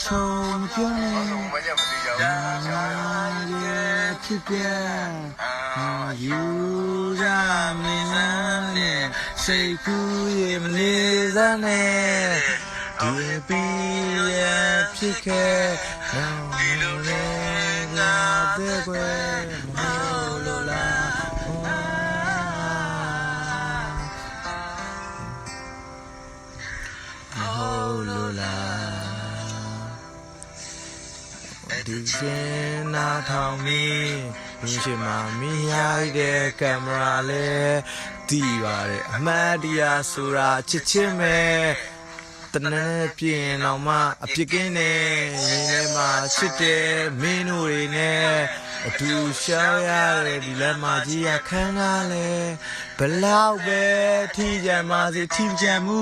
ဆုံးပြောနေဖြစ်ပြန်ယူရမင်းနဲ့စိတ်ကူးရမလေးစမ်းနဲ့ဒီပီရဖြစ်ခဲ့နောက်လို့လည်းငါတဲ့ကွယ်မဟုတ်လို့လားမဟုတ်လို့လားဒီစင်နာထောင်မီလူရှိမှမီးရိုက်တဲ့ကင်မရာလေးတီးပါတယ်အမှန်တရားဆိုတာချစ်ချင်းပဲတနည်းပြင်းတော့မှအပြစ်ကင်းနေရင်းထဲမှာချစ်တဲ့မင်းတို့တွေနဲ့အတူရှောင်းရတဲ့ဒီလက်မကြီးရခန်းကားလဲဘလောက်ပဲထိကြံပါစေထိကြံမှု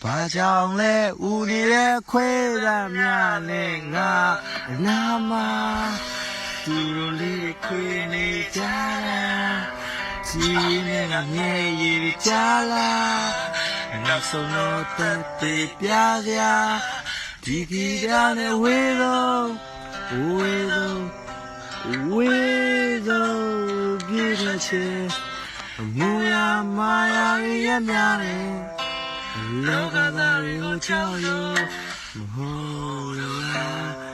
ဘာကြောင့်လဲဦးနေတဲ့ခွဲတာများနဲ့ငါအနာမသူတို့လေးခွေနေကြတာစီနဲ့ငါမျက်ရည်ကြလားနောက်ဆုံးတော့တက်သေးပြစရာဒီဂီတနဲ့ဝေးဆုံးပြည့်တဲ့ချေမူရမာယာရများတယ်လောကသားတွေကိုချောက်လို့မဟုတ်လား